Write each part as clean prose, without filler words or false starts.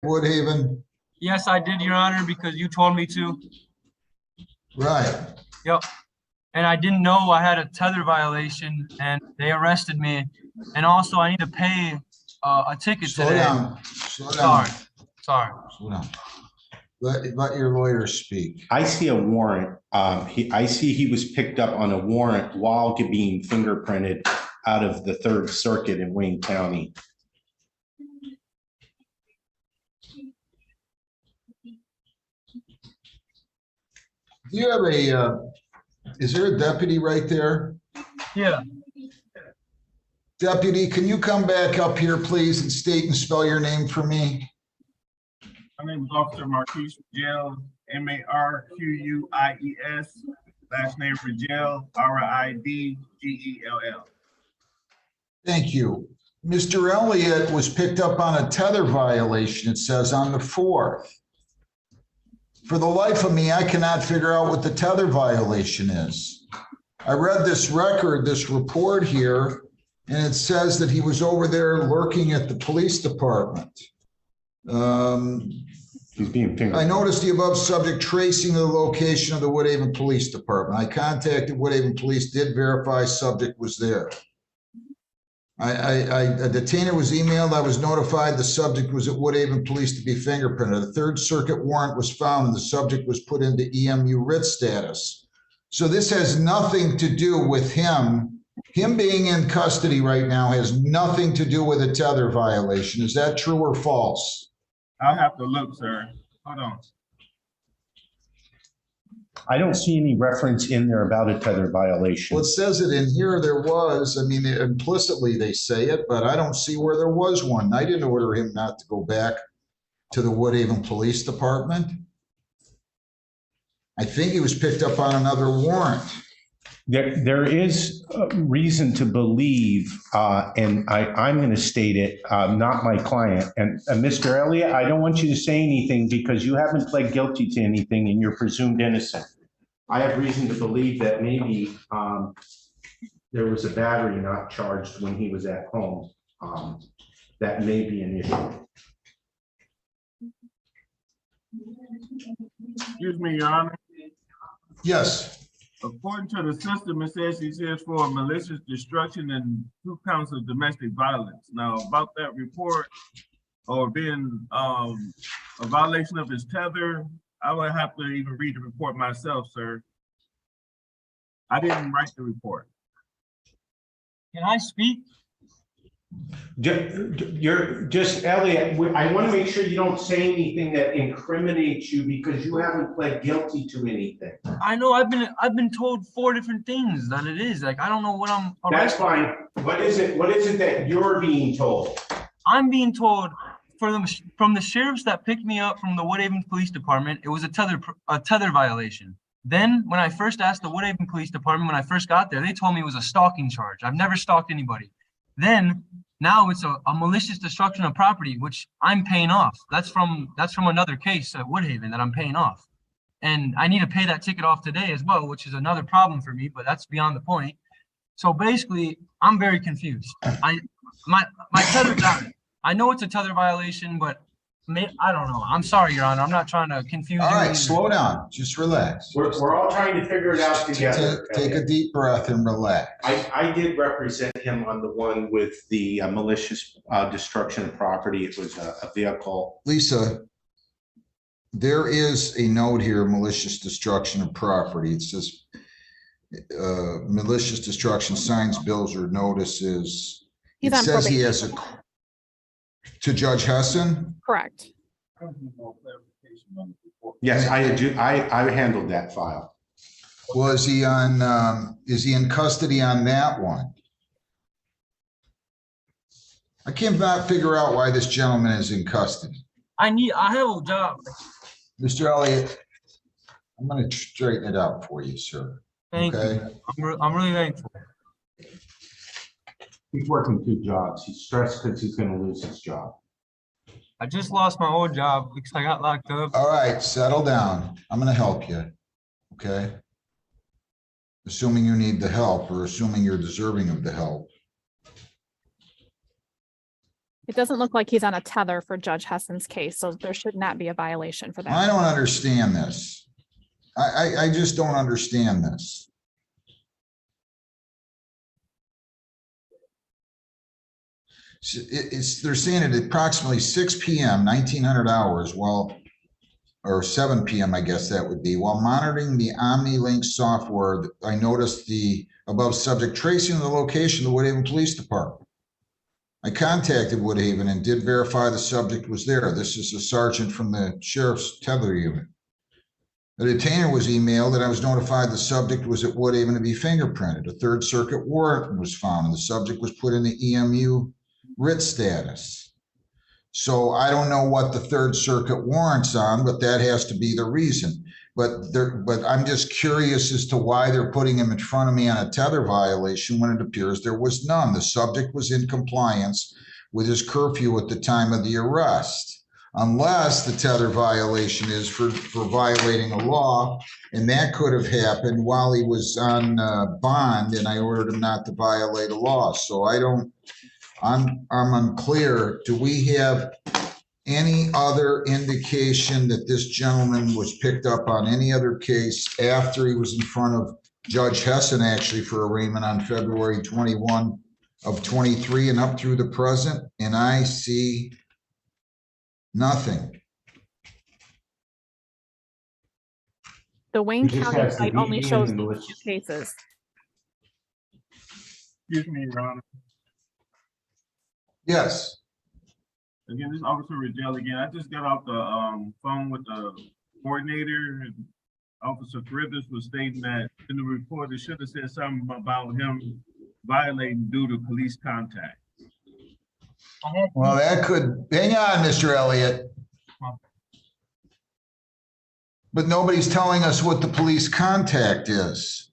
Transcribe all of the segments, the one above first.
Woodhaven? Yes, I did, Your Honor, because you told me to. Right. Yep. And I didn't know I had a tether violation, and they arrested me. And also, I need to pay a ticket Slow today. down. Slow down. Sorry. Slow down. Let your lawyer speak. I see a warrant. I see he was picked up on a warrant while being fingerprinted out of the Third Circuit in Wayne County. Do you have is there a deputy right there? Yeah. Deputy, can you come back up here, please, and state and spell your name for me? My name is Officer Marquise Rigel, Marquis. Last name Rigel, Ridgell. Thank you. Mr. Elliott was picked up on a tether violation, it says, on the 4th. For the life of me, I cannot figure out what the tether violation is. I read this report here, and it says that he was over there lurking at the police department. He's being fingerprinted. I noticed the above subject tracing the location of the Woodhaven Police Department. I contacted Woodhaven Police, did verify subject was there. A detainer was emailed. I was notified the subject was at Woodhaven Police to be fingerprinted. The Third Circuit warrant was found and the subject was put into EMU writ status. So this has nothing to do with him. Him being in custody right now has nothing to do with a tether violation. Is that true or false? I'll have to look, sir. Hold on. I don't see any reference in there about a tether violation. Well, it says it in here. There was, I mean, implicitly they say it, but I don't see where there was one. I didn't order him not to go back to the Woodhaven Police Department. I think he was picked up on another warrant. There is reason to believe, and I'm going to state it, not my client. And Mr. Elliott, I don't want you to say anything because you haven't pled guilty to anything and you're presumed innocent. I have reason to believe that maybe there was a battery not charged when he was at home. That may be an issue. Excuse me, Your Honor. Yes. According to the system, it says he's here for malicious destruction and 2 counts of domestic violence. Now, about that report or being a violation of his tether, I would have to even read the report myself, sir. I didn't write the report. Can I speak? You're just, Elliot, I want to make sure you don't say anything that incriminates you because you haven't pled guilty to anything. I know I've been told 4 different things that it is. Like, I don't know what I'm That's fine. What is it that you're being told? I'm being told from the sheriffs that picked me up from the Woodhaven Police Department, it was a tether violation. Then when I first asked the Woodhaven Police Department, when I first got there, they told me it was a stalking charge. I've never stalked anybody. Then now it's a malicious destruction of property, which I'm paying off. That's from another case at Woodhaven that I'm paying off. And I need to pay that ticket off today as well, which is another problem for me, but that's beyond the point. So basically, I'm very confused. My tether's out. I know it's a tether violation, but I don't know. I'm sorry, Your Honor. I'm not trying to confuse you. All right, slow down. Just relax. We're all trying to figure it out together. Take a deep breath and relax. I did represent him on the one with the malicious destruction of property. It was a vehicle. Lisa, there is a note here, malicious destruction of property. It says malicious destruction, signs, bills, or notices. He's it on says probation. he has to Judge Hessen? Correct. Yes, I handled that file. Was he on, is he in custody on that one? I cannot figure out why this gentleman is in custody. I have a job. Mr. Elliott, I'm going to straighten it out for you, sir. Thank Okay? you. I'm really thankful. He's working 2 jobs. He's stressed because he's going to lose his job. I just lost my old job because I got locked up. All right, settle down. I'm going to help you. Okay? Assuming you need the help or assuming you're deserving of the help. It doesn't look like he's on a tether for Judge Hessen's case, so there should not be a violation for I that. don't understand this. I just don't understand this. They're saying at approximately 6 p.m., 1900 hours, or 7 p.m., I guess that would be, while monitoring the OmniLink software, I noticed the above subject tracing the location of the Woodhaven Police Department. I contacted Woodhaven and did verify the subject was there. This is a sergeant from the sheriff's tether unit. The detainer was emailed and I was notified the subject was at Woodhaven to be fingerprinted. A Third Circuit warrant was found and the subject was put in the EMU writ status. So I don't know what the Third Circuit warrant's on, but that has to be the reason. But I'm just curious as to why they're putting him in front of me on a tether violation when it appears there was none. The subject was in compliance with his curfew at the time of the arrest, unless the tether violation is for violating a law, and that could have happened while he was on bond, and I ordered him not to violate a law. So I'm unclear. Do we have any other indication that this gentleman was picked up on any other case after he was in front of Judge Hessen actually for arraignment on February 21 of 23 and up through the present? And I see nothing. The Wayne He just County has the site only DD shows and the these list. two cases. Excuse me, Your Honor. Yes. Again, this is Officer Rigel again. I just got off the phone with the coordinator, and Officer Carruthers was stating that in the report, it should have said something about him violating due to police contact. Well, that could, hang on, Mr. Elliott. But nobody's telling us what the police contact is.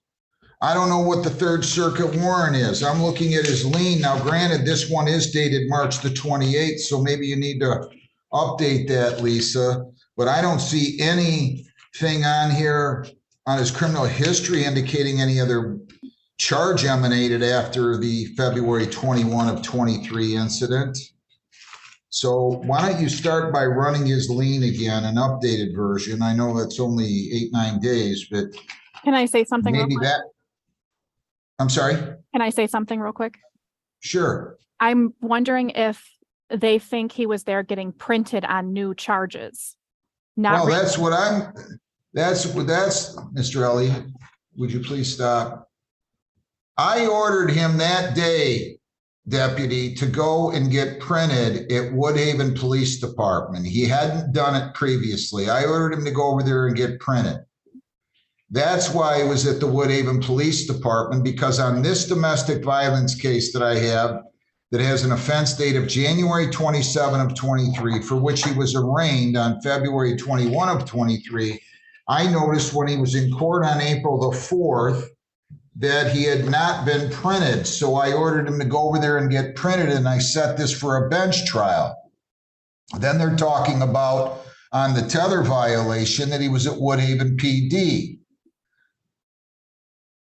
I don't know what the Third Circuit warrant is. I'm looking at his lien. Now, granted, this one is dated March the 28th, so maybe you need to update that, Lisa. But I don't see anything on here on his criminal history indicating any other charge emanated after the February 21 of 23 incident. So why don't you start by running his lien again, an updated version? I know that's only 8-9 days, but Can I say something real maybe quick? that. I'm sorry? Can I say something real quick? Sure. I'm wondering if they think he was there getting printed on new charges. Not Well, that's Mr. Elliott, would you please stop? I ordered him that day, Deputy, to go and get printed at Woodhaven Police Department. He hadn't done it previously. I ordered him to go over there and get printed. That's why he was at the Woodhaven Police Department, because on this domestic violence case that I have that has an offense date of January 27 of 23, for which he was arraigned on February 21 of 23, I noticed when he was in court on April the 4th that he had not been printed. So I ordered him to go over there and get printed, and I set this for a bench trial. Then they're talking about on the tether violation that he was at Woodhaven PD.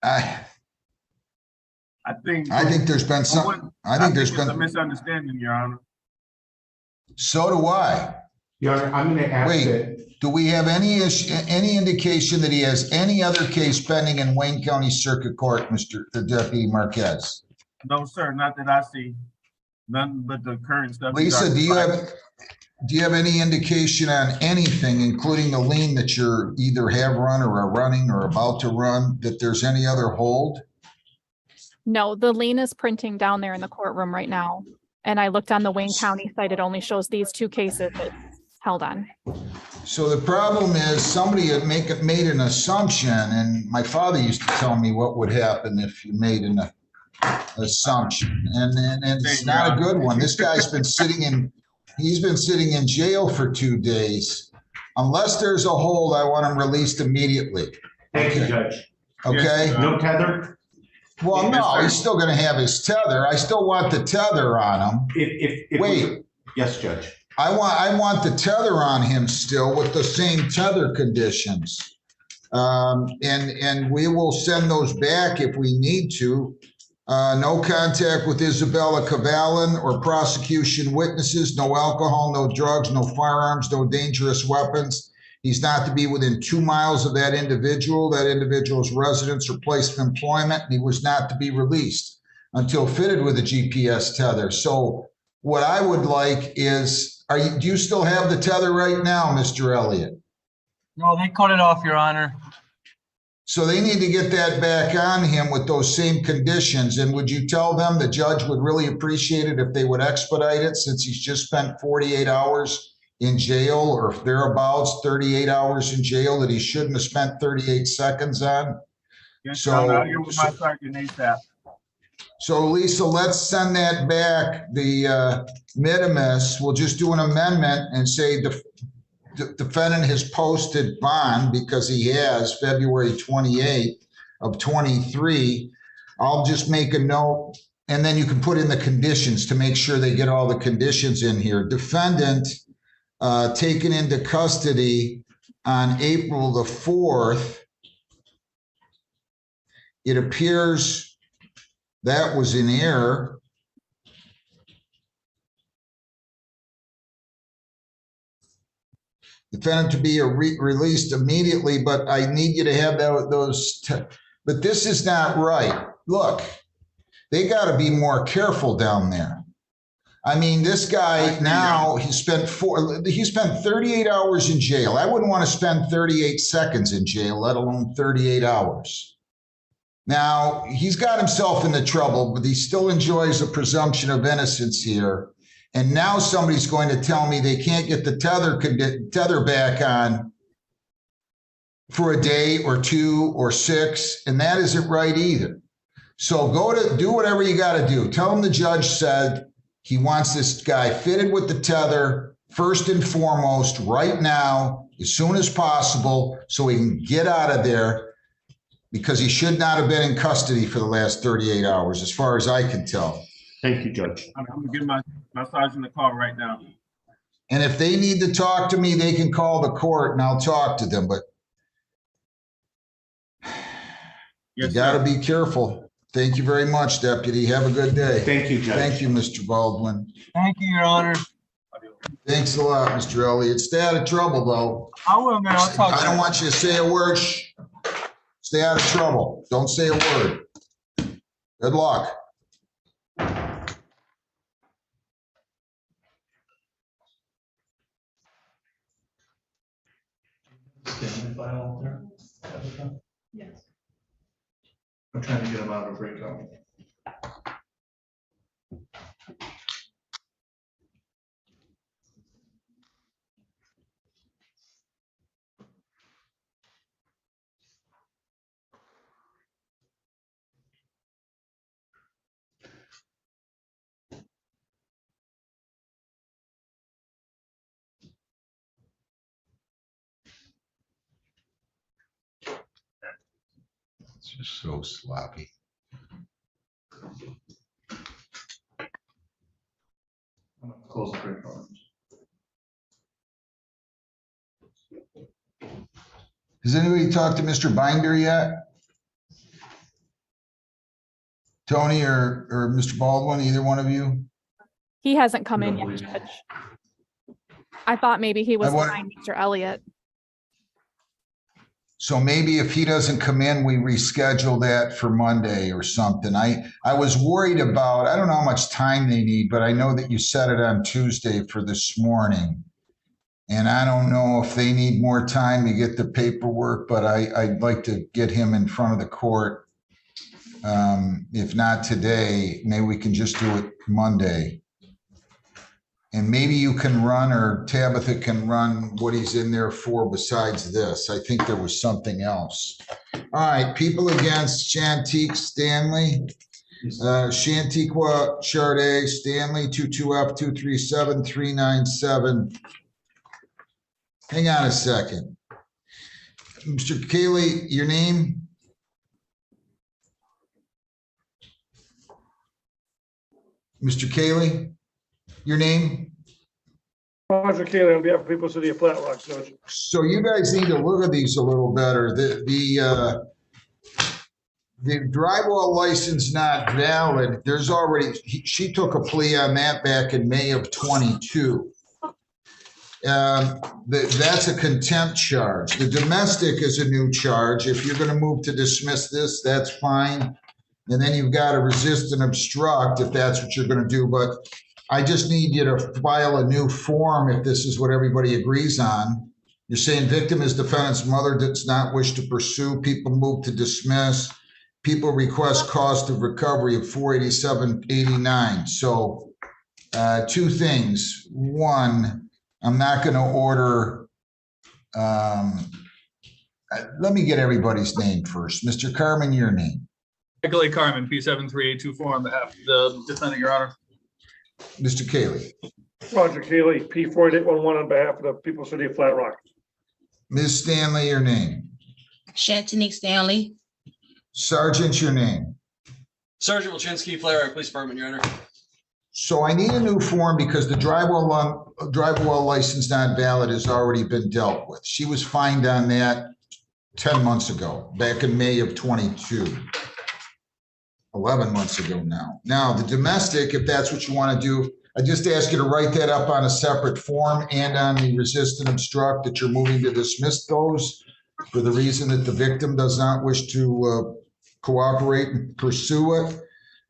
I think there's been some, I think there's it's a been, misunderstanding, Your Honor. so do I. Your Honor, I'm going to ask Wait. that. Do we have any indication that he has any other case pending in Wayne County Circuit Court, Mr. Deputy Marquez? No, sir, not that I see. None but the current stuff. Lisa, do you have any indication on anything, including the lien that you're either have run or are running or about to run, that there's any other hold? No, the lien is printing down there in the courtroom right now. And I looked on the Wayne County site. It only shows these two cases it's held on. So the problem is somebody had made an assumption, and my father used to tell me what would happen if you made an assumption, and it's not a good one. This guy's been he's been sitting in jail for 2 days. Unless there's a hold, I want him released immediately. Thank you, Judge. Okay? Yes, No tether? Well, no, he's still gonna have his tether. I still want the tether on him. If Wait. Yes, Judge. I want the tether on him still with the same tether conditions. And we will send those back if we need to. No contact with Isabella Cavallen or prosecution witnesses, no alcohol, no drugs, no firearms, no dangerous weapons. He's not to be within 2 miles of that individual's residence or place of employment, and he was not to be released until fitted with a GPS tether. So what I would like is, do you still have the tether right now, Mr. Elliott? No, they cut it off, Your Honor. So they need to get that back on him with those same conditions. And would you tell them the judge would really appreciate it if they would expedite it, since he's just spent 48 hours in jail, or if thereabouts 38 hours in jail that he shouldn't have spent 38 seconds on? Yes, So- Your Honor, I'll get with my sergeant ASAP. So Lisa, let's send that back. The minimus, we'll just do an amendment and say the defendant has posted bond, because he has, February 28th of 23. I'll just make a note, and then you can put in the conditions to make sure they get all the conditions in here. Defendant taken into custody on April the 4th. It appears that was in error. Defendant to be released immediately, but I need you to have but this is not right. Look, they got to be more careful down there. I mean, this guy now, he spent 38 hours in jail. I wouldn't want to spend 38 seconds in jail, let alone 38 hours. Now, he's got himself into trouble, but he still enjoys a presumption of innocence here. And now somebody's going to tell me they can't get the tether back on for a day or 2 or 6, and that isn't right either. So do whatever you got to do. Tell him the judge said he wants this guy fitted with the tether first and foremost right now, as soon as possible, so he can get out of there, because he should not have been in custody for the last 38 hours, as far as I can tell. Thank you, Judge. I'm gonna give my sergeant a call right now. And if they need to talk to me, they can call the court and I'll talk to them, but you Yes, got to sir. be careful. Thank you very much, Deputy. Have a good day. Thank you, Judge. Thank you, Mr. Baldwin. Thank you, Your Honor. Thanks a lot, Mr. Elliott. Stay out of trouble, though. I will, man. I'll talk to I you. don't want you to say a word. Stay out of trouble. Don't say a word. Good luck. Yes. I'm trying to get them out of breakout. It's just so sloppy. I'm gonna close the breakout. Has anybody talked to Mr. Binder yet? Tony or Mr. Baldwin, either one of you? He hasn't come in No, yet, please. Judge. I thought maybe he was I want- behind Mr. Elliott. So maybe if he doesn't come in, we reschedule that for Monday or something. I was worried about, I don't know how much time they need, but I know that you set it on Tuesday for this morning. And I don't know if they need more time to get the paperwork, but I'd like to get him in front of the court. If not today, maybe we can just do it Monday. And maybe you can run, or Tabitha can run what he's in there for besides this. I think there was something else. All right, people against Shantique Stanley. Shantiqua Charday Stanley, 22F 237-397. Hang on a second. Mr. Cayley, your name? Mr. Cayley, your name? Roger Keely on behalf of People City of Flat Rock, Judge. So you guys need to look at these a little better. the drywall license not valid, there's already, she took a plea on that back in May of 22. That's a contempt charge. The domestic is a new charge. If you're gonna move to dismiss this, that's fine. And then you've got to resist and obstruct if that's what you're gonna do, but I just need you to file a new form if this is what everybody agrees on. You're saying victim is defendant's mother does not wish to pursue, people move to dismiss, people request cost of recovery of $487.89. So two things. One, I'm not going to order, let me get everybody's name first. Mr. Carmen, your name. Michael A. Carmen, P73824 on behalf of the defendant, Your Honor. Mr. Cayley. Roger Keeley, P4811 on behalf of the people of the city of Flat Rock. Ms. Stanley, your name. Shantinique Stanley. Sergeant, your name. Sergeant Wilczynski, Flare Police Department, Your Honor. So I need a new form because the drywall license not valid has already been dealt with. She was fined on that 10 months ago, back in May of 22. 11 months ago now. Now, the domestic, if that's what you want to do, I just ask you to write that up on a separate form and on the resist and obstruct that you're moving to dismiss those for the reason that the victim does not wish to cooperate and pursue it.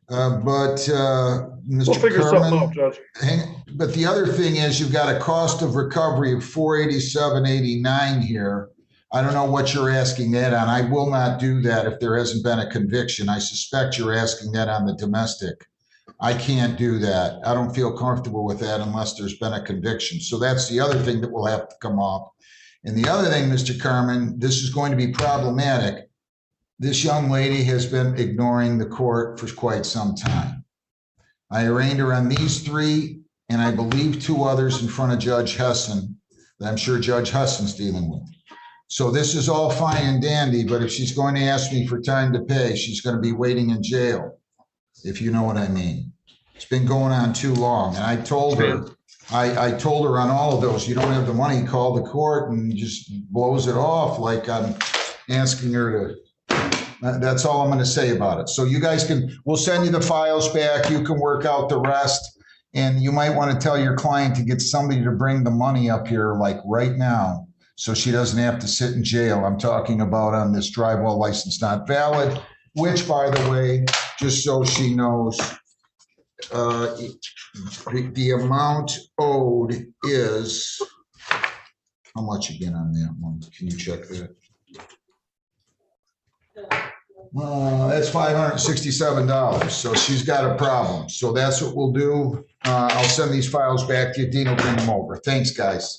We'll Mr. figure something Kerman, out, Judge. but the other thing is you've got a cost of recovery of $487.89 here. I don't know what you're asking that on. I will not do that if there hasn't been a conviction. I suspect you're asking that on the domestic. I can't do that. I don't feel comfortable with that unless there's been a conviction. So that's the other thing that will have to come off. And the other thing, Mr. Carmen, this is going to be problematic. This young lady has been ignoring the court for quite some time. I arraigned her on these three, and I believe two others in front of Judge Hesson that I'm sure Judge Hesson's dealing with. So this is all fine and dandy, but if she's going to ask me for time to pay, she's going to be waiting in jail, if you know what I mean. It's been going on too long. And I told her, I told her on all of those, you don't have the money, call the court, and just blows it off like I'm asking her to. That's all I'm going to say about it. So you guys we'll send you the files back. You can work out the rest. And you might want to tell your client to get somebody to bring the money up here like right now, so she doesn't have to sit in jail. I'm talking about on this drywall license not valid, which, by the way, just so she knows, the amount owed is, how much again on that one? Can you check that? That's $567. So she's got a problem. So that's what we'll do. I'll send these files back to you. Dean will bring them over. Thanks, guys.